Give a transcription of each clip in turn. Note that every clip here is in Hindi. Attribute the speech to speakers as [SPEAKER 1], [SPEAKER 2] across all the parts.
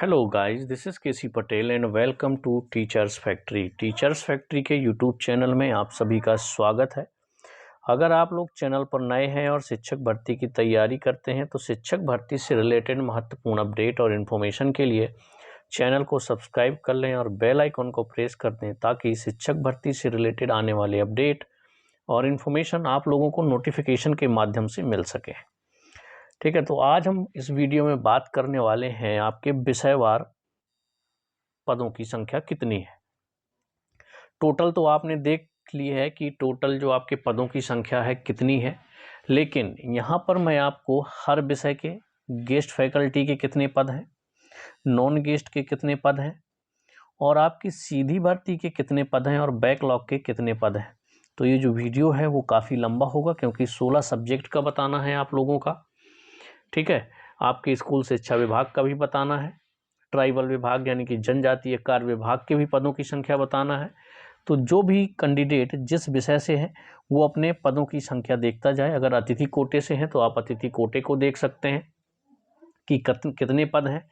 [SPEAKER 1] Hello guys, this is KC Patel and welcome to teachers factory. Teachers factory के यूट्यूब चैनल में आप सभी का स्वागत है। अगर आप लोग चैनल पर नए हैं और शिक्षक भर्ती की तैयारी करते हैं तो शिक्षक भर्ती से रिलेटेड महत्वपूर्ण अपडेट और इन्फॉर्मेशन के लिए चैनल को सब्सक्राइब कर लें और बेल आइकन को प्रेस कर दें ताकि शिक्षक भर्ती से रिलेटेड आने वाले अपडेट और इन्फॉर्मेशन आप लोगों को नोटिफिकेशन के माध्यम से मिल सके। ठीक है, तो आज हम इस वीडियो में बात करने वाले हैं आपके विषयवार पदों की संख्या कितनी है। टोटल तो आपने देख ली है कि टोटल जो आपके पदों की संख्या है कितनी है, लेकिन यहाँ पर मैं आपको हर विषय के गेस्ट फैकल्टी के कितने पद हैं, नॉन गेस्ट के कितने पद हैं और आपकी सीधी भर्ती के कितने पद हैं और बैकलॉग के कितने पद हैं। तो ये जो वीडियो है वो काफ़ी लंबा होगा क्योंकि 16 सब्जेक्ट का बताना है आप लोगों का। ठीक है, आपके स्कूल शिक्षा विभाग का भी बताना है, ट्राइबल विभाग यानी कि जनजातीय कार्य विभाग के भी पदों की संख्या बताना है। तो जो भी कैंडिडेट जिस विषय से है वो अपने पदों की संख्या देखता जाए। अगर अतिथि कोटे से हैं तो आप अतिथि कोटे को देख सकते हैं कि कितने पद हैं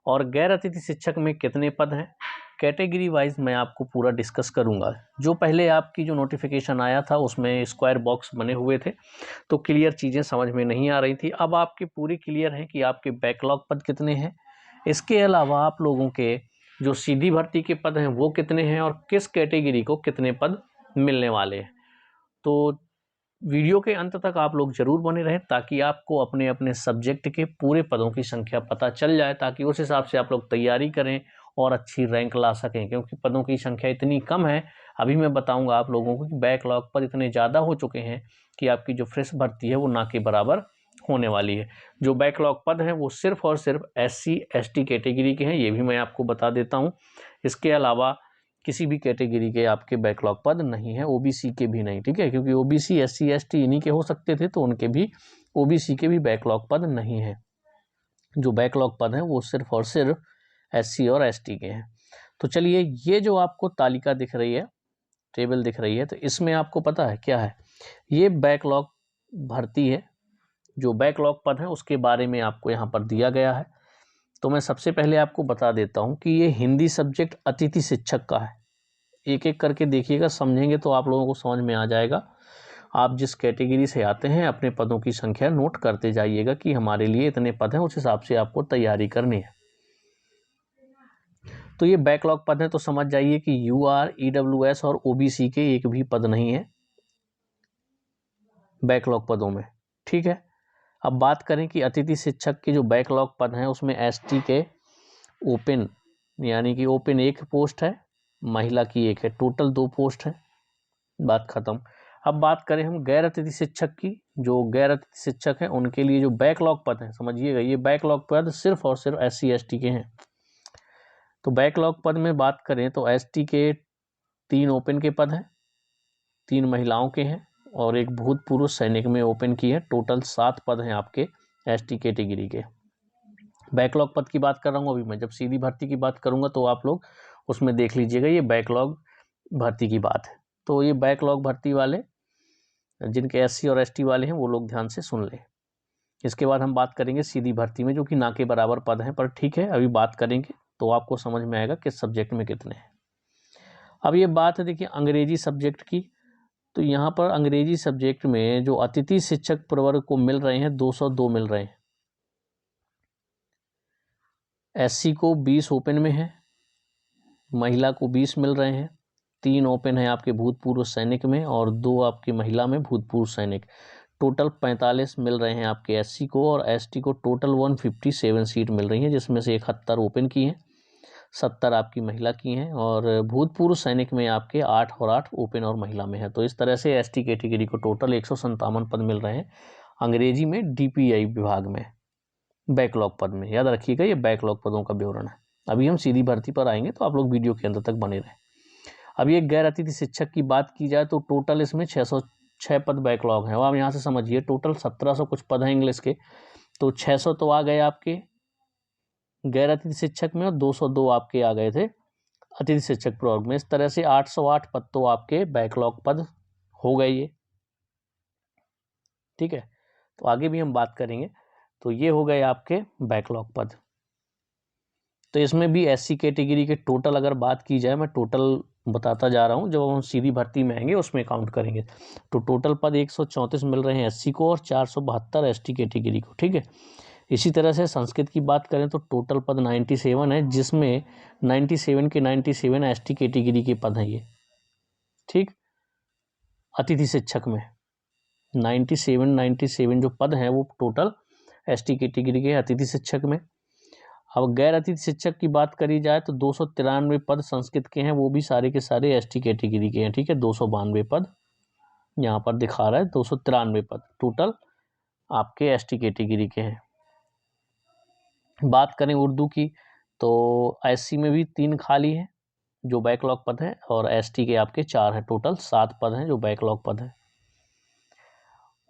[SPEAKER 1] और गैर अतिथि शिक्षक में कितने पद हैं। कैटेगरी वाइज मैं आपको पूरा डिस्कस करूंगा। जो पहले आपकी जो नोटिफिकेशन आया था उसमें स्क्वायर बॉक्स बने हुए थे तो क्लियर चीज़ें समझ में नहीं आ रही थी। अब आपकी पूरी क्लियर है कि आपके बैकलॉग पद कितने हैं। इसके अलावा आप लोगों के जो सीधी भर्ती के पद हैं वो कितने हैं और किस कैटेगरी को कितने पद मिलने वाले हैं। तो वीडियो के अंत तक आप लोग जरूर बने रहें ताकि आपको अपने अपने सब्जेक्ट के पूरे पदों की संख्या पता चल जाए, ताकि उस हिसाब से आप लोग तैयारी करें और अच्छी रैंक ला सकें। क्योंकि पदों की संख्या इतनी कम है, अभी मैं बताऊंगा आप लोगों को कि बैकलॉग पद इतने ज़्यादा हो चुके हैं कि आपकी जो फ्रेश भर्ती है वो ना के बराबर होने वाली है। जो बैकलॉग पद हैं वो सिर्फ और सिर्फ SC ST कैटेगरी के हैं, ये भी मैं आपको बता देता हूँ। इसके अलावा किसी भी कैटेगरी के आपके बैकलॉग पद नहीं है, OBC के भी नहीं। ठीक है, क्योंकि OBC SC ST इन्हीं के हो सकते थे तो उनके भी OBC के भी बैकलॉग पद नहीं है। जो बैकलॉग पद हैं वो सिर्फ और सिर्फ SC और ST के हैं। तो चलिए, ये जो आपको तालिका दिख रही है, टेबल दिख रही है, तो इसमें आपको पता है क्या है। ये बैकलॉग भर्ती है, जो बैकलॉग पद है उसके बारे में आपको यहाँ पर दिया गया है। तो मैं सबसे पहले आपको बता देता हूँ कि ये हिंदी सब्जेक्ट अतिथि शिक्षक का है। एक एक करके देखिएगा, समझेंगे तो आप लोगों को समझ में आ जाएगा। आप जिस कैटेगरी से आते हैं अपने पदों की संख्या नोट करते जाइएगा कि हमारे लिए इतने पद हैं, उस हिसाब से आपको तैयारी करनी है। तो ये बैकलॉग पद है तो समझ जाइए कि UR EWS और OBC के एक भी पद नहीं है बैकलॉग पदों में। ठीक है, अब बात करें कि अतिथि शिक्षक के जो बैकलॉग पद हैं उसमें ST के ओपन यानी कि ओपन एक पोस्ट है, महिला की एक है, टोटल 2 पोस्ट है, बात खत्म। अब बात करें हम गैर अतिथि शिक्षक की। जो गैर अतिथि शिक्षक हैं उनके लिए जो बैकलॉग पद हैं, समझिएगा ये बैकलॉग पद सिर्फ और सिर्फ SC ST के हैं। तो बैकलॉग पद में बात करें तो ST के 3 ओपन के पद हैं, 3 महिलाओं के हैं और एक भूतपूर्व सैनिक में ओपन की है। टोटल 7 पद हैं आपके ST कैटेगरी के। बैकलॉग पद की बात कर रहा हूँ अभी मैं, जब सीधी भर्ती की बात करूंगा तो आप लोग उसमें देख लीजिएगा, ये बैकलॉग भर्ती की बात है। तो ये बैकलॉग भर्ती वाले जिनके SC और ST वाले हैं वो लोग ध्यान से सुन लें। इसके बाद हम बात करेंगे सीधी भर्ती में, जो कि ना के बराबर पद हैं, पर ठीक है अभी बात करेंगे तो आपको समझ में आएगा किस सब्जेक्ट में कितने हैं। अब ये बात है देखिए अंग्रेजी सब्जेक्ट की। तो यहाँ पर अंग्रेजी सब्जेक्ट में जो अतिथि शिक्षक प्रवर्ग को मिल रहे हैं 202 मिल रहे हैं। SC को 20 ओपन में है, महिला को 20 मिल रहे हैं, 3 ओपन है आपके भूतपूर्व सैनिक में और 2 आपकी महिला में भूतपूर्व सैनिक। टोटल 45 मिल रहे हैं आपके SC को और ST को टोटल 157 सीट मिल रही हैं, जिसमें से 71 ओपन की हैं, 70 आपकी महिला की हैं और भूतपूर्व सैनिक में आपके 8 और 8 ओपन और महिला में है। तो इस तरह से ST कैटेगरी को टोटल 157 पद मिल रहे हैं अंग्रेजी में DPI विभाग में बैकलॉग पद में। याद रखिएगा ये बैकलॉग पदों का विवरण है। अभी हम सीधी भर्ती पर आएंगे तो आप लोग वीडियो के अंत तक बने रहें। अब ये गैर अतिथि शिक्षक की बात की जाए तो टोटल इसमें 606 पद बैकलॉग हैं। अब आप यहाँ से समझिए टोटल 1700 कुछ पद हैं इंग्लिश के, तो 600 तो आ गए आपके गैर अतिथि शिक्षक में और 202 आपके आ गए थे अतिथि शिक्षक प्रवर्ग में। इस तरह से 808 पद तो आपके बैकलॉग पद हो गए ये। ठीक है, तो आगे भी हम बात करेंगे। तो ये हो गए आपके बैकलॉग पद। तो इसमें भी एससी कैटेगरी के टोटल अगर बात की जाए, मैं टोटल बताता जा रहा हूँ, जब हम सीधी भर्ती में आएंगे उसमें काउंट करेंगे। तो टोटल पद 134 मिल रहे हैं एससी को और 472 एसटी कैटेगरी को, ठीक है। इसी तरह से संस्कृत की बात करें तो टोटल पद 97 है, जिसमें 97 के 97 एसटी कैटेगरी के पद हैं ये, ठीक। अतिथि शिक्षक में 97 जो पद हैं वो टोटल एसटी कैटेगरी के अतिथि शिक्षक में। अब गैर अतिथि शिक्षक की बात करी जाए तो 293 पद संस्कृत के हैं, वो भी सारे के सारे एसटी कैटेगरी के हैं, ठीक है। 292 पद यहाँ पर दिखा रहा है, 293 पद टोटल आपके एसटी कैटेगरी के हैं। बात करें उर्दू की तो एससी में भी 3 खाली हैं जो बैकलॉग पद हैं, और एसटी के आपके 4 हैं, टोटल 7 पद हैं जो बैकलॉग पद हैं।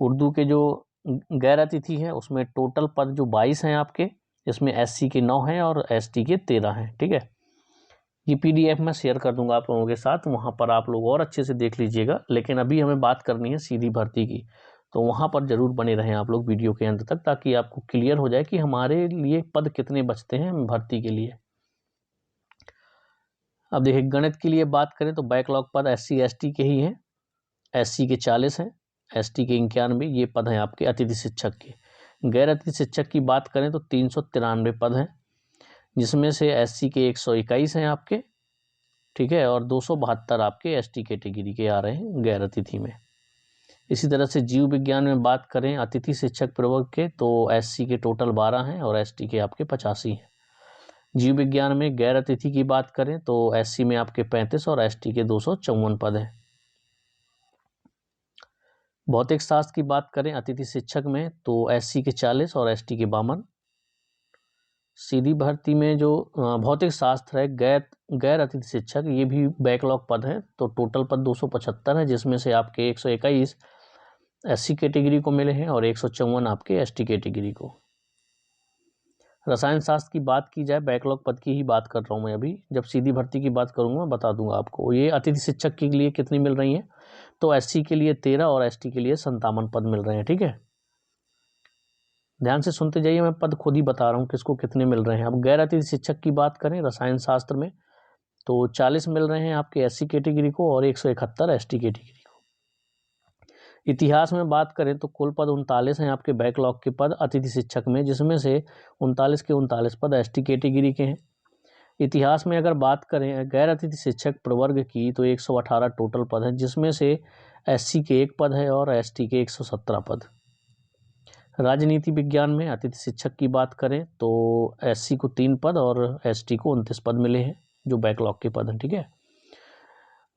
[SPEAKER 1] उर्दू के जो गैर अतिथि हैं उसमें टोटल पद जो 22 हैं आपके, इसमें एससी के 9 हैं और एसटी के 13 हैं, ठीक है। ये पीडीएफ मैं शेयर कर दूंगा आप लोगों के साथ, वहाँ पर आप लोग और अच्छे से देख लीजिएगा। लेकिन अभी हमें बात करनी है सीधी भर्ती की, तो वहाँ पर ज़रूर बने रहें आप लोग वीडियो के अंत तक, ताकि आपको क्लियर हो जाए कि हमारे लिए पद कितने बचते हैं भर्ती के लिए। अब देखिए गणित के लिए बात करें तो बैकलॉग पद एससी एसटी के ही हैं, एससी के 40 हैं, एसटी के 91, ये पद हैं आपके अतिथि शिक्षक के। गैर अतिथि शिक्षक की बात करें तो 393 पद हैं, जिसमें से एससी के 121 हैं आपके, ठीक है, और 272 आपके एसटी कैटेगरी के आ रहे हैं गैर अतिथि में। इसी तरह से जीव विज्ञान में बात करें अतिथि शिक्षक प्रवर्ग के तो एससी के टोटल 12 हैं और एसटी के आपके 85 हैं। जीव विज्ञान में गैर अतिथि की बात करें तो एससी में आपके 35 और एसटी के 254 पद हैं। भौतिक शास्त्र की बात करें अतिथि शिक्षक में तो एससी के 40 और एसटी के 52। सीधी भर्ती में जो भौतिक शास्त्र है गैर अतिथि शिक्षक, ये भी बैकलॉग पद है, तो टोटल पद 275 है, जिसमें से आपके 121 एससी कैटेगरी को मिले हैं और 154 आपके एसटी कैटेगरी को। रसायन शास्त्र की बात की जाए, बैकलॉग पद की ही बात कर रहा हूँ मैं अभी, जब सीधी भर्ती की बात करूँगा बता दूंगा आपको। ये अतिथि शिक्षक के लिए कितनी मिल रही हैं, तो एससी के लिए 13 और एसटी के लिए 57 पद मिल रहे हैं, ठीक है। ध्यान से सुनते जाइए, मैं पद खुद ही बता रहा हूँ किसको कितने मिल रहे हैं। अब गैर अतिथि शिक्षक की बात करें रसायन शास्त्र में तो 40 मिल रहे हैं आपके एससी कैटेगरी को और 171 एसटी कैटेगरी को। इतिहास में बात करें तो कुल पद 39 हैं आपके बैकलॉग के पद अतिथि शिक्षक में, जिसमें से 39 के 39 पद एसटी कैटेगरी के हैं। इतिहास में अगर बात करें गैर अतिथि शिक्षक प्रवर्ग की तो 118 टोटल पद हैं, जिसमें से एससी के 1 पद है और एसटी के 117 पद। राजनीति विज्ञान में अतिथि शिक्षक की बात करें तो एससी को 3 पद और एसटी को 29 पद मिले हैं जो बैकलॉग के पद हैं, ठीक है।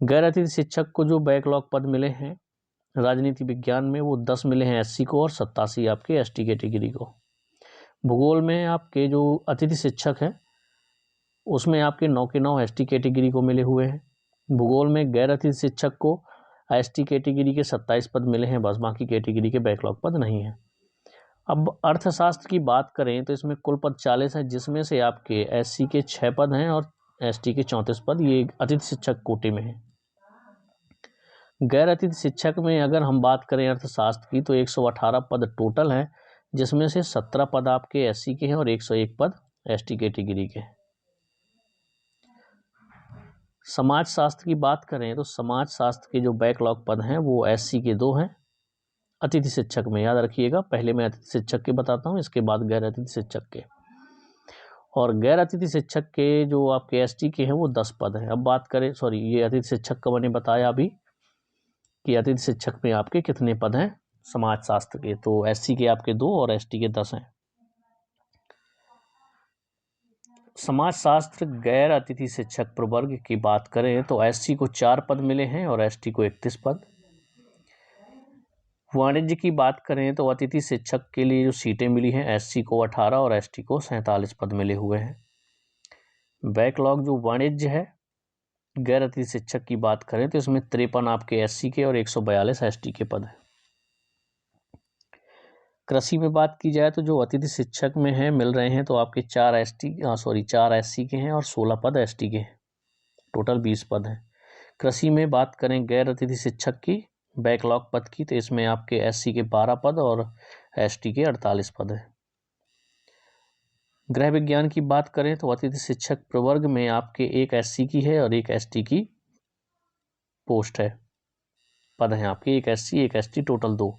[SPEAKER 1] गैर अतिथि शिक्षक को जो बैकलॉग पद मिले हैं राजनीति विज्ञान में वो 10 मिले हैं एससी को और 87 आपके एसटी कैटेगरी को। भूगोल में आपके जो अतिथि शिक्षक हैं उसमें आपके 9 के 9 एसटी कैटेगरी को मिले हुए हैं। भूगोल में गैर अतिथि शिक्षक को एसटी कैटेगरी के 27 पद मिले हैं, बस बाकी कैटेगरी के बैकलॉग पद नहीं हैं। अब अर्थशास्त्र की बात करें तो इसमें कुल पद 40 हैं, जिसमें से आपके एससी के 6 पद हैं और एसटी के 34 पद, ये अतिथि शिक्षक कोटे में हैं। गैर अतिथि शिक्षक में अगर हम बात करें अर्थशास्त्र की तो 118 पद टोटल हैं, जिसमें से 17 पद आपके एससी के हैं और 101 पद एसटी कैटेगरी के हैं। समाज शास्त्र की बात करें तो समाज शास्त्र के जो बैकलॉग पद हैं वो एससी के 2 हैं अतिथि शिक्षक में, याद रखिएगा, पहले मैं अतिथि शिक्षक के बताता हूँ, इसके बाद गैर अतिथि शिक्षक के। और गैर अतिथि शिक्षक के जो आपके एसटी के हैं वो 10 पद हैं। अब बात करें, सॉरी, ये अतिथि शिक्षक का मैंने बताया अभी कि अतिथि शिक्षक में आपके कितने पद हैं समाज शास्त्र के, तो एससी के आपके 2 और एसटी के 10 हैं। समाज शास्त्र गैर अतिथि शिक्षक प्रवर्ग की बात करें तो एससी को 4 पद मिले हैं और एसटी को 31 पद। वाणिज्य की बात करें तो अतिथि शिक्षक के लिए जो सीटें मिली हैं एससी को 18 और एसटी को 47 पद मिले हुए हैं। बैकलॉग जो वाणिज्य है गैर अतिथि शिक्षक की बात करें तो इसमें 53 आपके एससी के और 142 एसटी के पद हैं। कृषि में बात की जाए तो जो अतिथि शिक्षक में है मिल रहे हैं तो आपके 4 एससी के हैं और 16 पद एसटी के हैं, टोटल 20 पद हैं। कृषि में बात करें गैर अतिथि शिक्षक की बैकलॉग पद की तो इसमें आपके एससी के 12 पद और एसटी के 48 पद हैं। गृह विज्ञान की बात करें तो अतिथि शिक्षक प्रवर्ग में आपके एक एससी की है और एक एसटी की पोस्ट है, पद हैं आपके, एक एससी एक एसटी, टोटल 2।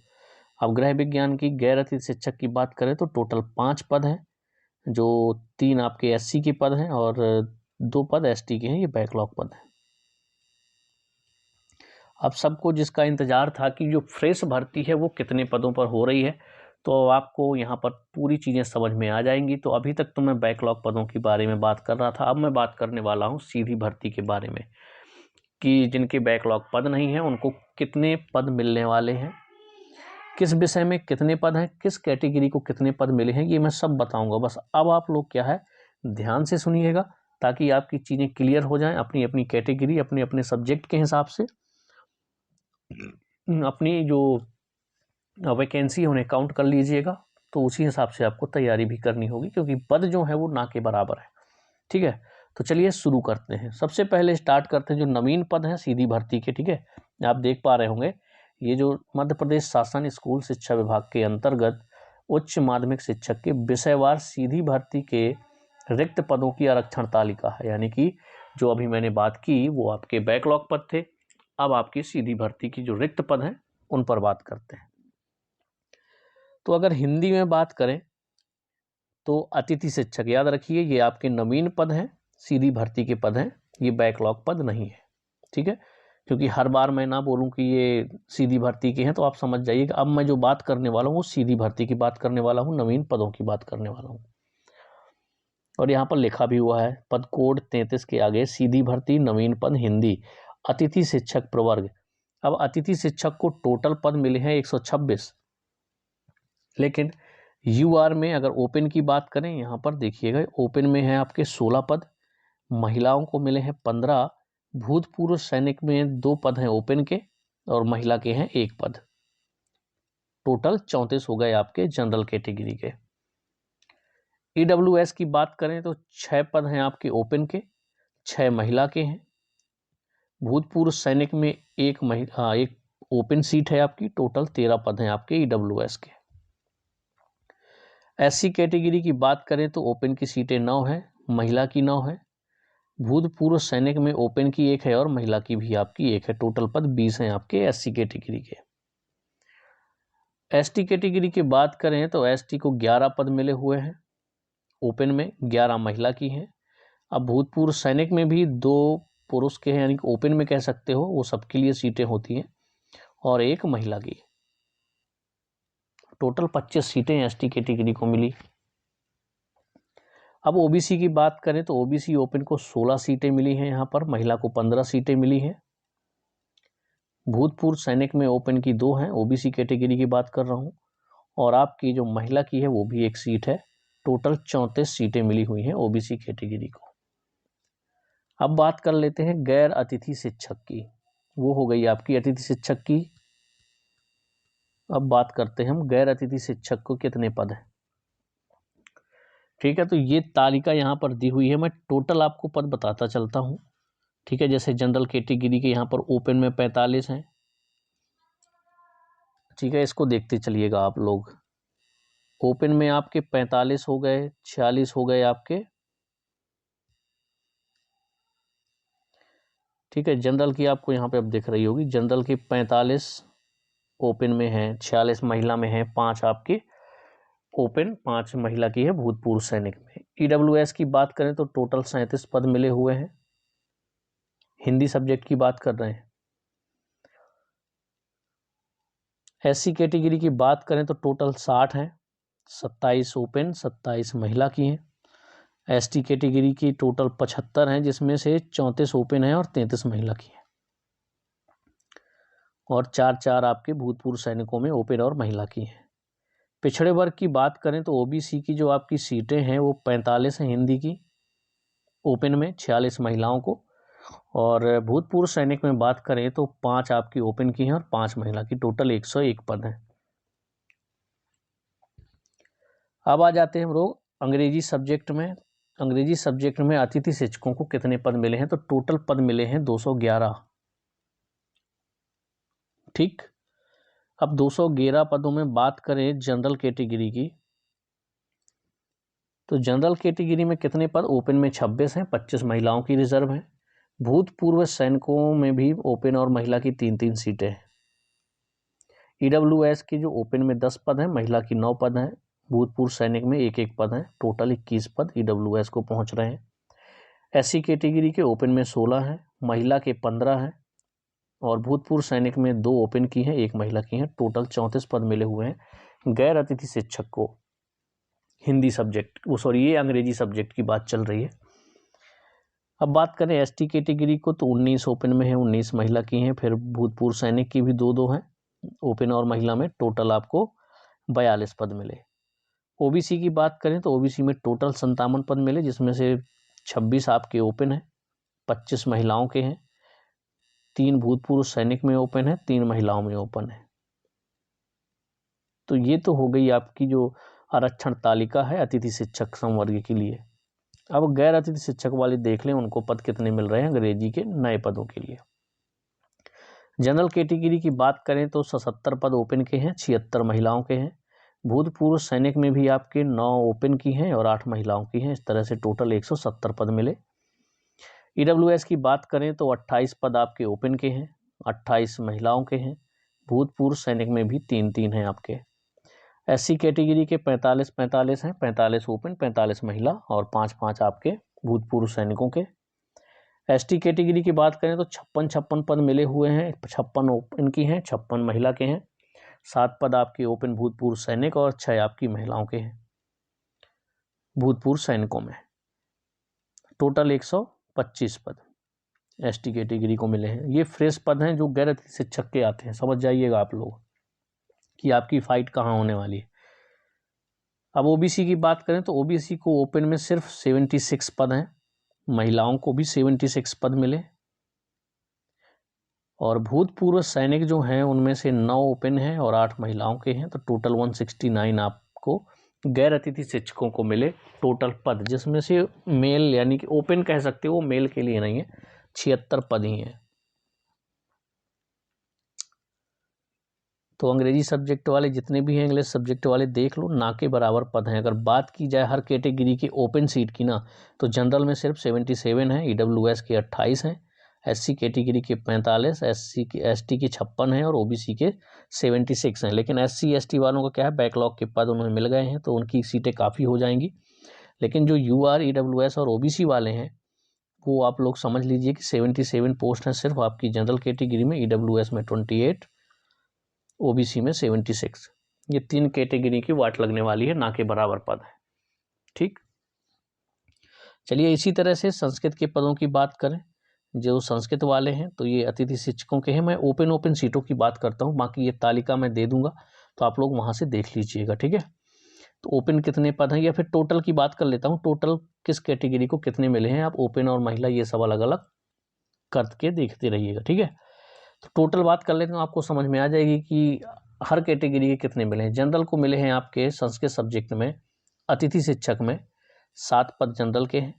[SPEAKER 1] अब गृह विज्ञान की गैर अतिथि शिक्षक की बात करें तो टोटल 5 पद हैं, जो 3 आपके एससी के पद हैं और 2 पद एसटी के हैं, ये बैकलॉग पद हैं। अब सबको जिसका इंतजार था कि जो फ्रेश भर्ती है वो कितने पदों पर हो रही है, तो आपको यहाँ पर पूरी चीज़ें समझ में आ जाएंगी। तो अभी तक तो मैं बैकलॉग पदों के बारे में बात कर रहा था, अब मैं बात करने वाला हूँ सीधी भर्ती के बारे में, कि जिनके बैकलॉग पद नहीं हैं उनको कितने पद मिलने वाले हैं, किस विषय में कितने पद हैं, किस कैटेगरी को कितने पद मिले हैं, ये मैं सब बताऊंगा। बस अब आप लोग क्या है, ध्यान से सुनिएगा ताकि आपकी चीज़ें क्लियर हो जाएं, अपनी अपनी कैटेगरी अपने अपने सब्जेक्ट के हिसाब से अपनी जो वैकेंसी है उन्हें काउंट कर लीजिएगा, तो उसी हिसाब से आपको तैयारी भी करनी होगी, क्योंकि पद जो है वो ना के बराबर है। ठीक है, तो चलिए शुरू करते हैं। सबसे पहले स्टार्ट करते हैं जो नवीन पद हैं सीधी भर्ती के। ठीक है, आप देख पा रहे होंगे ये जो मध्य प्रदेश शासन स्कूल शिक्षा विभाग के अंतर्गत उच्च माध्यमिक शिक्षक के विषयवार सीधी भर्ती के रिक्त पदों की आरक्षण तालिका है, यानी कि जो अभी मैंने बात की वो आपके बैकलॉग पद थे, अब आपकी सीधी भर्ती की जो रिक्त पद हैं उन पर बात करते हैं। तो अगर हिंदी में बात करें तो अतिथि शिक्षक, याद रखिए ये आपके नवीन पद हैं, सीधी भर्ती के पद हैं, ये बैकलॉग पद नहीं है। ठीक है, क्योंकि हर बार मैं ना बोलूं कि ये सीधी भर्ती के हैं, तो आप समझ जाइए कि अब मैं जो बात करने वाला हूँ वो सीधी भर्ती की बात करने वाला हूँ, नवीन पदों की बात करने वाला हूँ। और यहाँ पर लिखा भी हुआ है पद कोड 33 के आगे सीधी भर्ती नवीन पद हिंदी अतिथि शिक्षक प्रवर्ग। अब अतिथि शिक्षक को टोटल पद मिले हैं 126, लेकिन यूआर में अगर ओपन की बात करें, यहाँ पर देखिएगा ओपन में है आपके 16 पद, महिलाओं को मिले हैं 15, भूतपूर्व सैनिक में 2 पद हैं ओपन के और महिला के हैं 1 पद, टोटल 34 हो गए आपके जनरल कैटेगरी के। ईडब्ल्यूएस की बात करें तो 6 पद हैं आपके ओपन के, 6 महिला के हैं, भूतपूर्व सैनिक में एक ओपन सीट है आपकी, टोटल 13 पद हैं आपके ईडब्ल्यूएस के। एससी कैटेगरी की बात करें तो ओपन की सीटें 9 हैं, महिला की 9 है, भूतपूर्व सैनिक में ओपन की 1 है और महिला की भी आपकी 1 है, टोटल पद 20 हैं आपके एससी कैटेगरी के। एसटी कैटेगरी की बात करें तो एसटी को 11 पद मिले हुए हैं, ओपन में 11 महिला की हैं। अब भूतपूर्व सैनिक में भी 2 पुरुष के हैं, यानी कि ओपन में कह सकते हो, वो सबके लिए सीटें होती हैं, और 1 महिला की, टोटल 25 सीटें एसटी कैटेगरी को मिली। अब ओबीसी की बात करें तो ओबीसी ओपन को 16 सीटें मिली हैं, यहाँ पर महिला को 15 सीटें मिली हैं। भूतपूर्व सैनिक में ओपन की 2 हैं, ओबीसी कैटेगरी की बात कर रहा हूँ, और आपकी जो महिला की है वो भी 1 सीट है, टोटल 34 सीटें मिली हुई हैं ओबीसी कैटेगरी को। अब बात कर लेते हैं गैर अतिथि शिक्षक की, वो हो गई आपकी अतिथि शिक्षक की। अब बात करते हैं हम गैर अतिथि शिक्षक को कितने पद हैं। ठीक है, तो ये तालिका यहाँ पर दी हुई है, मैं टोटल आपको पद बताता चलता हूँ। ठीक है, जैसे जनरल कैटेगरी के यहाँ पर ओपन में 45 हैं। ठीक है, इसको देखते चलिएगा आप लोग, ओपन में आपके 45 हो गए, 46 हो गए आपके। ठीक है, जनरल की आपको यहाँ पे अब दिख रही होगी, जनरल की 45 ओपन में है, 46 महिला में है, 5 आपके ओपन, 5 महिला की है भूतपूर्व सैनिक में। ईडब्ल्यूएस की बात करें तो टोटल 37 पद मिले हुए हैं, हिंदी सब्जेक्ट की बात कर रहे हैं। एससी कैटेगरी की बात करें तो टोटल 60 हैं, 27 ओपन, 27 महिला की हैं। एसटी कैटेगरी की टोटल 75 हैं, जिसमें से 34 ओपन है और 33 महिला की हैं, और 4 आपके भूतपूर्व सैनिकों में ओपन और महिला की हैं। पिछड़े वर्ग की बात करें तो ओबीसी की जो आपकी सीटें हैं वो 45 हैं हिंदी की, ओपन में 46 महिलाओं को, और भूतपूर्व सैनिक में बात करें तो 5 आपकी ओपन की हैं और 5 महिला की, टोटल 101 पद हैं। अब आ जाते हैं हम लोग अंग्रेजी सब्जेक्ट में। अंग्रेजी सब्जेक्ट में अतिथि शिक्षकों को कितने पद मिले हैं, तो टोटल पद मिले हैं 211। ठीक, अब 211 पदों में बात करें जनरल कैटेगरी की, तो जनरल कैटेगरी में कितने पद? ओपन में 26 हैं, 25 महिलाओं की रिजर्व हैं। भूतपूर्व सैनिकों में भी ओपन और महिला की 3-3 सीटें हैं। ईडब्ल्यूएस की जो ओपन में 10 पद हैं, महिला की 9 पद हैं, भूतपूर्व सैनिक में 1-1 पद हैं, टोटल 21 पद ईडब्ल्यूएस को पहुंच रहे हैं। एससी कैटेगरी के ओपन में 16 हैं, महिला के 15 हैं और भूतपूर्व सैनिक में 2 ओपन की हैं, 1 महिला की हैं, टोटल 34 पद मिले हुए हैं गैर अतिथि शिक्षक को। हिंदी सब्जेक्ट ये अंग्रेजी सब्जेक्ट की बात चल रही है। अब बात करें एसटी कैटेगरी को तो 19 ओपन में है, 19 महिला की हैं, फिर भूतपूर्व सैनिक की भी 2-2 हैं ओपन और महिला में, टोटल आपको 42 पद मिले। ओबीसी की बात करें तो ओबीसी में टोटल 57 पद मिले, जिसमें से 26 आपके ओपन हैं, 25 महिलाओं के हैं, 3 भूतपूर्व सैनिक में ओपन है, 3 महिलाओं में ओपन है। तो ये तो हो गई आपकी जो आरक्षण तालिका है अतिथि शिक्षक संवर्ग के लिए। अब गैर अतिथि शिक्षक वाले देख लें उनको पद कितने मिल रहे हैं अंग्रेजी के नए पदों के लिए। जनरल कैटेगरी की बात करें तो 77 पद ओपन के हैं, 76 महिलाओं के हैं। भूतपूर्व सैनिक में भी आपके 9 ओपन की हैं और 8 महिलाओं की हैं, इस तरह से टोटल 170 पद मिले। ईडब्ल्यूएस की बात करें तो 28 पद आपके ओपन के हैं, 28 महिलाओं के हैं, भूतपूर्व सैनिक में भी 3-3 हैं आपके। एससी कैटेगरी के 45 हैं, 45 ओपन, 45 महिला और 5-5 आपके भूतपूर्व सैनिकों के। एसटी कैटेगरी की बात करें तो 56 पद मिले हुए हैं, 56 ओपन की हैं, 56 महिला के हैं, 7 पद आपके ओपन भूतपूर्व सैनिक और 6 आपकी महिलाओं के हैं भूतपूर्व सैनिकों में। टोटल 125 पद एसटी कैटेगरी को मिले हैं। ये फ्रेश पद हैं जो गैर अतिथि शिक्षक के आते हैं, समझ जाइएगा आप लोग कि आपकी फाइट कहाँ होने वाली है। अब ओबीसी की बात करें तो ओबीसी को ओपन में सिर्फ 76 पद हैं, महिलाओं को भी 76 पद मिले और भूतपूर्व सैनिक जो हैं उनमें से 9 ओपन हैं और 8 महिलाओं के हैं, तो टोटल 169 आपको गैर अतिथि शिक्षकों को मिले टोटल पद, जिसमें से मेल यानी कि ओपन कह सकते हो, मेल के लिए नहीं है, 76 पद ही हैं। तो अंग्रेजी सब्जेक्ट वाले जितने भी हैं, इंग्लिश सब्जेक्ट वाले देख लो, ना के बराबर पद हैं। अगर बात की जाए हर कैटेगरी की ओपन सीट की ना, तो जनरल में सिर्फ 77 हैं, ईडब्ल्यूएस के 28 हैं, एससी कैटेगरी के 45, एसटी के 56 हैं और ओबीसी के 76 हैं। लेकिन एससी एसटी वालों का क्या है, बैकलॉग के पद उन्हें मिल गए हैं, तो उनकी सीटें काफ़ी हो जाएंगी। लेकिन जो यूआर, ईडब्ल्यूएस और ओबीसी वाले हैं वो आप लोग समझ लीजिए कि 77 पोस्ट हैं सिर्फ आपकी जनरल कैटेगरी में, ईडब्ल्यूएस में 28, ओबीसी में 76। ये 3 कैटेगरी की वाट लगने वाली है, ना के बराबर पद है। ठीक, चलिए इसी तरह से संस्कृत के पदों की बात करें। जो संस्कृत वाले हैं तो ये अतिथि शिक्षकों के हैं। मैं ओपन सीटों की बात करता हूँ, बाकी ये तालिका मैं दे दूंगा तो आप लोग वहां से देख लीजिएगा। ठीक है, तो ओपन कितने पद हैं या फिर टोटल की बात कर लेता हूँ, टोटल किस कैटेगरी को कितने मिले हैं। आप ओपन और महिला ये सब अलग अलग करके देखते रहिएगा। ठीक है, तो टोटल बात कर लेते हैं, आपको समझ में आ जाएगी कि हर कैटेगरी के कितने मिले हैं। जनरल को मिले हैं आपके संस्कृत सब्जेक्ट में, अतिथि शिक्षक में 7 पद जनरल के हैं,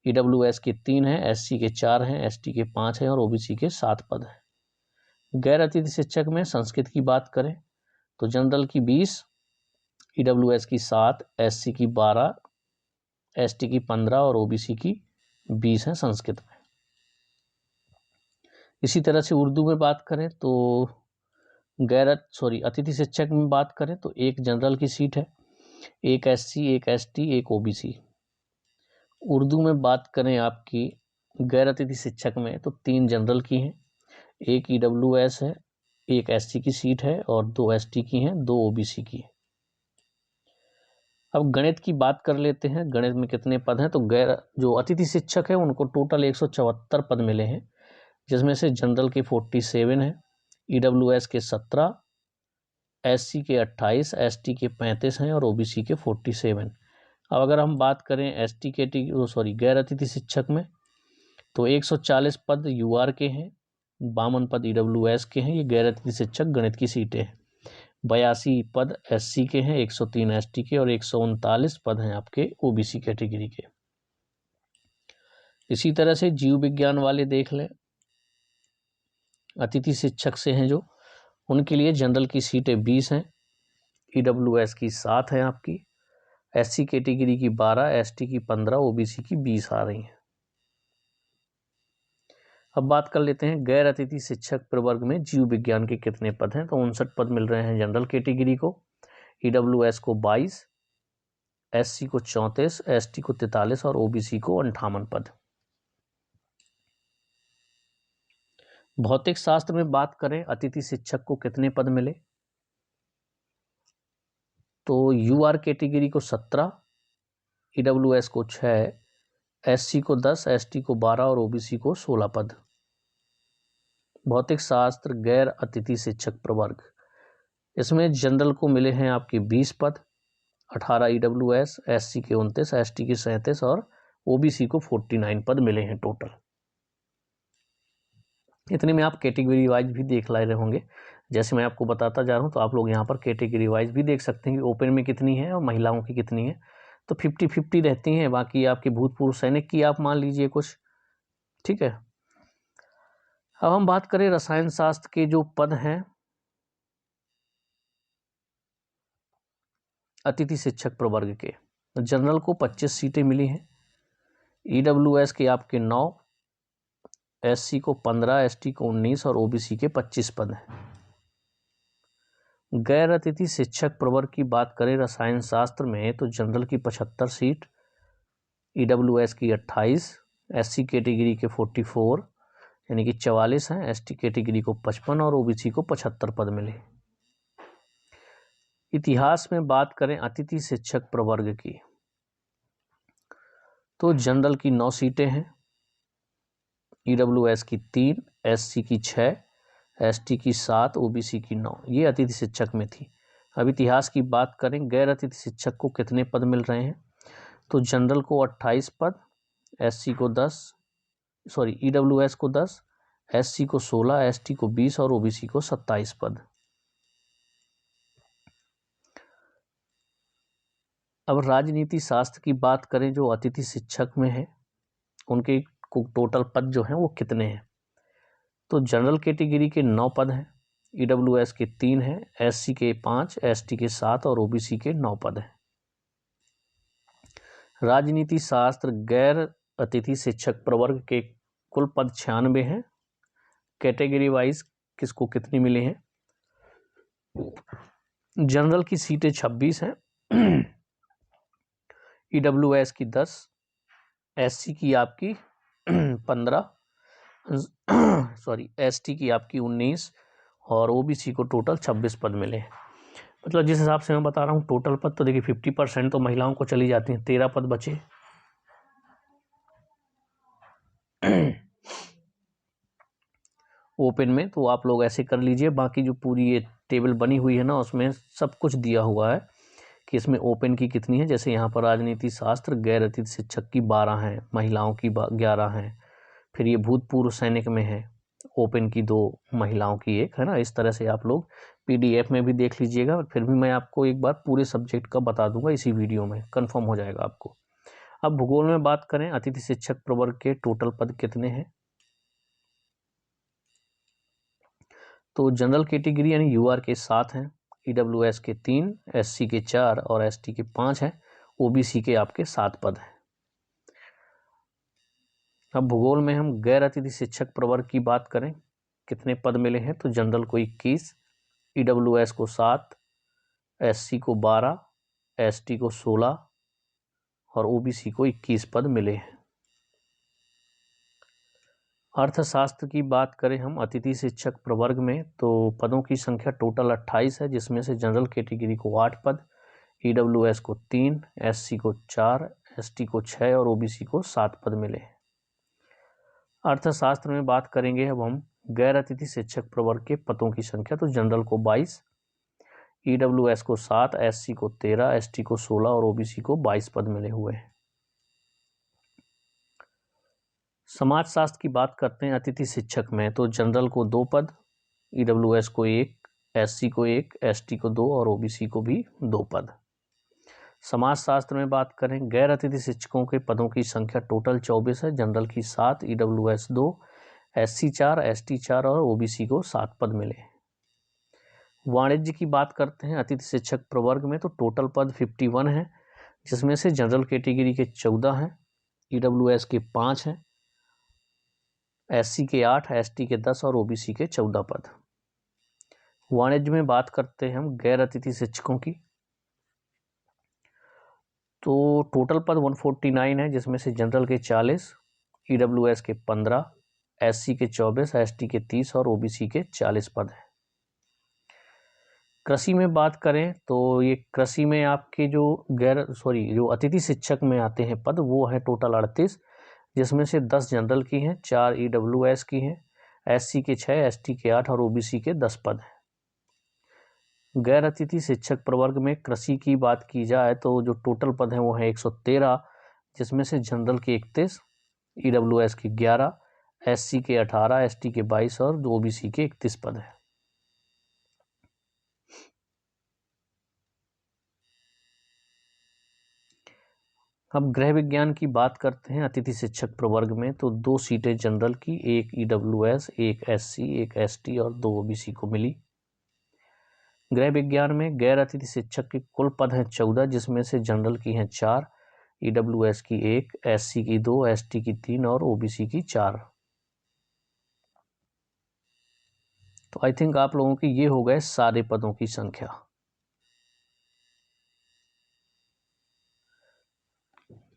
[SPEAKER 1] ईडब्ल्यूएस के 3 हैं, एससी के 4 हैं, एसटी के 5 हैं और ओबीसी के 7 पद हैं। गैर अतिथि शिक्षक में संस्कृत की बात करें तो जनरल की 20, ईडब्ल्यूएस की 7, एससी की 12, एसटी की 15 और ओबीसी की 20 हैं संस्कृत में। इसी तरह से उर्दू में बात करें तो अतिथि शिक्षक में बात करें तो 1 जनरल की सीट है, 1 एससी, 1 एसटी, 1 ओबीसी। उर्दू में बात करें आपकी गैर अतिथि शिक्षक में तो 3 जनरल की हैं, 1 ईडब्ल्यूएस है, 1 एससी की सीट है और 2 एसटी की हैं, 2 ओबीसी की है। अब गणित की बात कर लेते हैं, गणित में कितने पद हैं। तो जो अतिथि शिक्षक है उनको टोटल 174 पद मिले हैं, जिसमें से जनरल के 47 है, ईडब्ल्यूएस के 17, एससी के 28, एसटी के 35 हैं और ओबीसी के 47। अब अगर हम बात करें गैर अतिथि शिक्षक में तो 140 पद यूआर के हैं, 52 पद ईडब्ल्यूएस के हैं, ये गैर अतिथि शिक्षक गणित की सीटें हैं। 82 पद एससी के हैं, 103 एसटी के और 139 पद हैं आपके ओबीसी कैटेगरी के। इसी तरह से जीव विज्ञान वाले देख लें, अतिथि शिक्षक से हैं जो, उनके लिए जनरल की सीटें 20 हैं, ईडब्ल्यूएस की 7 हैं आपकी, SC कैटेगरी की 12, ST की 15, OBC की 20 आ रही हैं। अब बात कर लेते हैं गैर अतिथि शिक्षक प्रवर्ग में जीव विज्ञान के कितने पद हैं। तो 59 पद मिल रहे हैं जनरल कैटेगरी को, EWS को 22, SC को 34, ST को 43 और OBC को 58 पद। भौतिक शास्त्र में बात करें अतिथि शिक्षक को कितने पद मिले, तो UR कैटेगरी को 17, EWS को 6, SC को 10, ST को 12 और OBC को 16 पद। भौतिक शास्त्र गैर अतिथि शिक्षक प्रवर्ग, इसमें जनरल को मिले हैं आपके 20 पद, 18 EWS, SC के 29, ST के 37 और OBC को 49 पद मिले हैं टोटल। इतने में आप कैटेगरी वाइज भी देख ला रहे होंगे, जैसे मैं आपको बताता जा रहा हूँ तो आप लोग यहाँ पर कैटेगरी वाइज भी देख सकते हैं कि ओपन में कितनी है और महिलाओं की कितनी है। तो 50-50 रहती हैं। बाकी आपके भूतपूर्व सैनिक की आप मान लीजिए कुछ, ठीक है। अब हम बात करें रसायन शास्त्र के जो पद हैं अतिथि शिक्षक प्रवर्ग के, जनरल को 25 सीटें मिली हैं, EWS के आपके 9, SC को 15, ST को 19 और OBC के 25 पद हैं। गैर अतिथि शिक्षक प्रवर्ग की बात करें रसायन शास्त्र में तो जनरल की 75 सीट, EWS की 28, SC कैटेगरी के 44 यानी कि 44 हैं, ST कैटेगरी को 55 और OBC को 75 पद मिले। इतिहास में बात करें अतिथि शिक्षक प्रवर्ग की तो जनरल की 9 सीटें हैं, EWS की 3, SC की 6, ST की 7, OBC की 9, ये अतिथि शिक्षक में थी। अब इतिहास की बात करें गैर अतिथि शिक्षक को कितने पद मिल रहे हैं, तो जनरल को 28 पद, SC को 10, EWS को 10, SC को 16, ST को 20 और OBC को 27 पद। अब राजनीति शास्त्र की बात करें जो अतिथि शिक्षक में है उनके टोटल पद जो हैं वो कितने हैं, तो जनरल कैटेगरी के 9 पद हैं, EWS के 3 हैं, SC के 5, ST के 7 और OBC के 9 पद हैं। राजनीति शास्त्र गैर अतिथि शिक्षक प्रवर्ग के कुल पद 96 हैं। कैटेगरी वाइज किसको कितनी मिली हैं, जनरल की सीटें 26 हैं, EWS की 10, SC की आपकी 15, ST की आपकी 19 और OBC को टोटल 26 पद मिले। मतलब जिस हिसाब से मैं बता रहा हूँ टोटल पद तो देखिए 50% तो महिलाओं को चली जाती हैं, 13 पद बचे। ओपन में तो आप लोग ऐसे कर लीजिए, बाकी जो पूरी ये टेबल बनी हुई है ना उसमें सब कुछ दिया हुआ है कि इसमें ओपन की कितनी है। जैसे यहाँ पर राजनीति शास्त्र गैर अतिथि शिक्षक की 12 हैं, महिलाओं की 11 हैं, फिर ये भूतपूर्व सैनिक में है ओपन की 2, महिलाओं की 1 है ना। इस तरह से आप लोग PDF में भी देख लीजिएगा, फिर भी मैं आपको एक बार पूरे सब्जेक्ट का बता दूंगा इसी वीडियो में, कंफर्म हो जाएगा आपको। अब भूगोल में बात करें अतिथि शिक्षक प्रवर्ग के टोटल पद कितने हैं, तो जनरल कैटेगरी यानी UR के 7 हैं, EWS के 3, SC के 4 और ST के 5 हैं, OBC के आपके 7 पद हैं। अब भूगोल में हम गैर अतिथि शिक्षक प्रवर्ग की बात करें कितने पद मिले हैं, तो जनरल को 21, EWS को 7, SC को 12, ST को 16 और OBC को 21 पद मिले हैं। अर्थशास्त्र की बात करें हम अतिथि शिक्षक प्रवर्ग में तो पदों की संख्या टोटल 28 है, जिसमें से जनरल कैटेगरी को 8 पद, EWS को 3, SC को 4, ST को 6 और OBC को 7 पद मिले। अर्थशास्त्र में बात करेंगे अब हम गैर अतिथि शिक्षक प्रवर्ग के पदों की संख्या, तो जनरल को 22, EWS को 7, SC को 13, ST को 16 और OBC को 22 पद मिले हुए हैं। समाजशास्त्र की बात करते हैं अतिथि शिक्षक में, तो जनरल को 2 पद, EWS को 1, SC को 1, ST को 2 और OBC को भी 2 पद। समाजशास्त्र में बात करें गैर अतिथि शिक्षकों के पदों की संख्या टोटल 24 है, जनरल की 7, EWS 2, SC 4, ST 4 और OBC को 7 पद मिले। वाणिज्य की बात करते हैं अतिथि शिक्षक प्रवर्ग में, तो टोटल पद 51 है, जिसमें से जनरल कैटेगरी के 14 हैं, EWS के 5 हैं, SC के 8, ST के 10 और OBC के 14 पद। वाणिज्य में बात करते हैं हम गैर अतिथि शिक्षकों की, तो टोटल पद 149 है, जिसमें से जनरल के 40, EWS के 15, SC के 24, ST के 30 और OBC के 40 पद हैं। कृषि में बात करें तो ये कृषि में आपके जो अतिथि शिक्षक में आते हैं पद वो है टोटल 38, जिसमें से 10 जनरल की हैं, 4 EWS की हैं, SC के 6, ST के 8 और OBC के 10 पद हैं। गैर अतिथि शिक्षक प्रवर्ग में कृषि की बात की जाए तो जो टोटल पद हैं वो है 113, जिसमें से जनरल के 31, EWS के 11, SC के 18, ST के 22 और OBC के 31 पद हैं। अब गृह विज्ञान की बात करते हैं अतिथि शिक्षक प्रवर्ग में, तो 2 सीटें जनरल की, 1 EWS, 1 SC, 1 ST और 2 OBC को मिली। गृह विज्ञान में गैर अतिथि शिक्षक के कुल पद हैं 14, जिसमें से जनरल की हैं 4, EWS की 1, SC की 2, ST की 3 और OBC की 4। तो आई थिंक आप लोगों के ये हो गए सारे पदों की संख्या।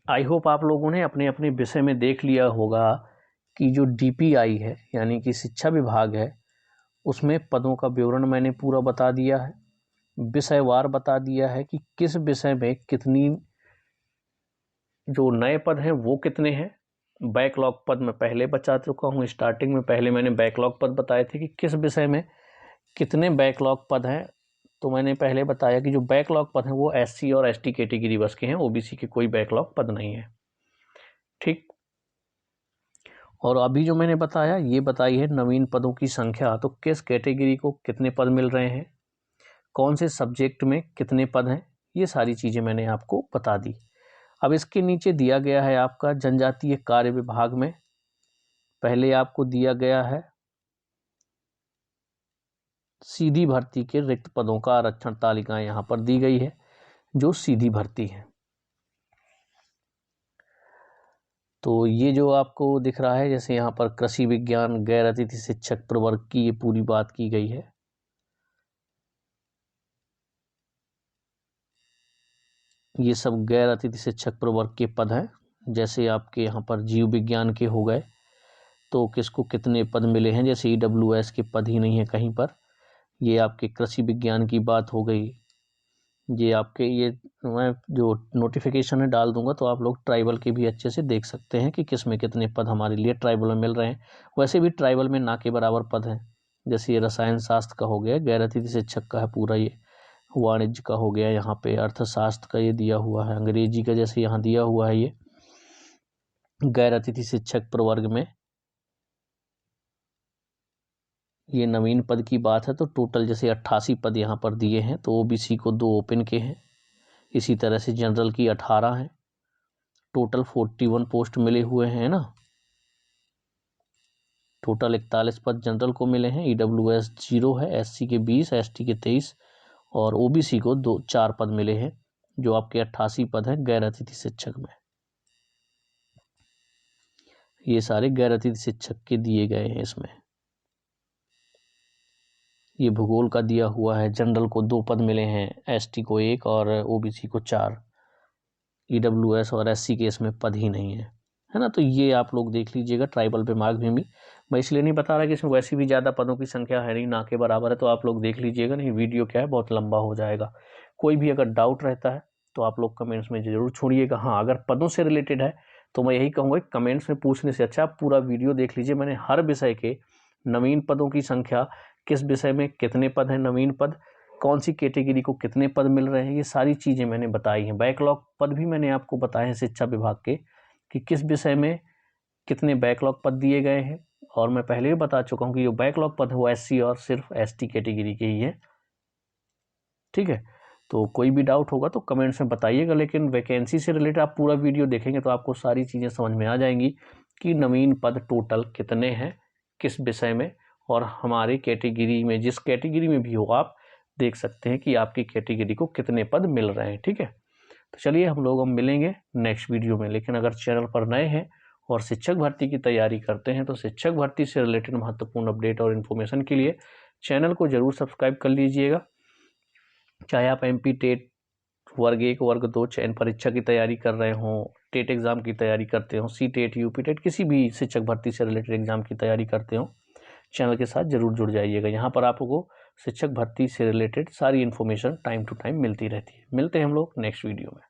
[SPEAKER 1] आई होप आप लोगों ने अपने अपने विषय में देख लिया होगा कि जो DPI है यानी कि शिक्षा विभाग है, उसमें पदों का विवरण मैंने पूरा बता दिया है, विषयवार बता दिया है कि किस विषय में कितनी जो नए पद हैं वो कितने हैं। बैकलॉग पद मैं पहले बता चुका हूँ, स्टार्टिंग में पहले मैंने बैकलॉग पद बताए थे कि किस विषय में कितने बैकलॉग पद हैं। तो मैंने पहले बताया कि जो बैकलॉग पद हैं वो SC और ST कैटेगरी बस के हैं, OBC के कोई बैकलॉग पद नहीं है। ठीक, और अभी जो मैंने बताया ये बताई है नवीन पदों की संख्या, तो किस कैटेगरी को कितने पद मिल रहे हैं, कौन से सब्जेक्ट में कितने पद हैं, ये सारी चीज़ें मैंने आपको बता दी। अब इसके नीचे दिया गया है आपका जनजातीय कार्य विभाग में, पहले आपको दिया गया है सीधी भर्ती के रिक्त पदों का आरक्षण तालिकाएं यहाँ पर दी गई है जो सीधी भर्ती है। तो ये जो आपको दिख रहा है, जैसे यहाँ पर कृषि विज्ञान गैर अतिथि शिक्षक प्रवर्ग की ये पूरी बात की गई है। ये सब गैर अतिथि शिक्षक प्रवर्ग के पद हैं। जैसे आपके यहाँ पर जीव विज्ञान के हो गए तो किसको कितने पद मिले हैं, जैसे EWS के पद ही नहीं है कहीं पर। ये आपके कृषि विज्ञान की बात हो गई। ये आपके ये मैं जो नोटिफिकेशन है डाल दूंगा तो आप लोग ट्राइबल के भी अच्छे से देख सकते हैं कि किस में कितने पद हमारे लिए ट्राइबल में मिल रहे हैं। वैसे भी ट्राइबल में ना के बराबर पद हैं, जैसे ये रसायन शास्त्र का हो गया, गैर अतिथि शिक्षक का है पूरा, ये वाणिज्य का हो गया, यहाँ पे अर्थशास्त्र का ये दिया हुआ है, अंग्रेजी का जैसे यहाँ दिया हुआ है ये गैर अतिथि शिक्षक प्रवर्ग में। ये नवीन पद की बात है तो टोटल जैसे 88 पद यहाँ पर दिए हैं, तो OBC को 2 ओपन के हैं, इसी तरह से जनरल की 18 हैं, टोटल 41 पोस्ट मिले हुए हैं ना। टोटल 41 पद जनरल को मिले हैं, EWS 0 है, SC के 20, ST के 23 और OBC को 4 पद मिले हैं, जो आपके 88 पद हैं गैर अतिथि शिक्षक में। ये सारे गैर अतिथि शिक्षक के दिए गए हैं इसमें। ये भूगोल का दिया हुआ है, जनरल को 2 पद मिले हैं, ST को 1 और OBC को 4, EWS और SC के इसमें पद ही नहीं है ना। तो ये आप लोग देख लीजिएगा। ट्राइबल विभाग में भी मैं इसलिए नहीं बता रहा कि इसमें वैसे भी ज़्यादा पदों की संख्या है नहीं, ना के बराबर है, तो आप लोग देख लीजिएगा, नहीं वीडियो क्या है बहुत लंबा हो जाएगा। कोई भी अगर डाउट रहता है तो आप लोग कमेंट्स में ज़रूर छोड़िएगा। हाँ, अगर पदों से रिलेटेड है तो मैं यही कहूँगा कमेंट्स में पूछने से अच्छा आप पूरा वीडियो देख लीजिए। मैंने हर विषय के नवीन पदों की संख्या, किस विषय में कितने पद हैं नवीन पद, कौन सी कैटेगरी को कितने पद मिल रहे हैं, ये सारी चीज़ें मैंने बताई हैं। बैकलॉग पद भी मैंने आपको बताए हैं शिक्षा विभाग के कि किस विषय में कितने बैकलॉग पद दिए गए हैं, और मैं पहले भी बता चुका हूँ कि जो बैकलॉग पद है वो SC और सिर्फ ST कैटेगरी के ही है। ठीक है, तो कोई भी डाउट होगा तो कमेंट्स में बताइएगा, लेकिन वैकेंसी से रिलेटेड आप पूरा वीडियो देखेंगे तो आपको सारी चीज़ें समझ में आ जाएंगी कि नवीन पद टोटल कितने हैं किस विषय में, और हमारी कैटेगरी में जिस कैटेगरी में भी हो आप देख सकते हैं कि आपकी कैटेगरी को कितने पद मिल रहे हैं। ठीक है, तो चलिए हम लोग मिलेंगे नेक्स्ट वीडियो में। लेकिन अगर चैनल पर नए हैं और शिक्षक भर्ती की तैयारी करते हैं तो शिक्षक भर्ती से रिलेटेड महत्वपूर्ण अपडेट और इन्फॉर्मेशन के लिए चैनल को जरूर सब्सक्राइब कर लीजिएगा। चाहे आप MP टेट वर्ग 1 वर्ग 2 चयन परीक्षा की तैयारी कर रहे हों, टेट एग्ज़ाम की तैयारी करते हो, CTET UP टेट किसी भी शिक्षक भर्ती से रिलेटेड एग्ज़ाम की तैयारी करते हो, चैनल के साथ ज़रूर जुड़ जाइएगा। यहाँ पर आपको शिक्षक भर्ती से रिलेटेड सारी इन्फॉर्मेशन टाइम टू टाइम मिलती रहती है। मिलते हैं हम लोग नेक्स्ट वीडियो में।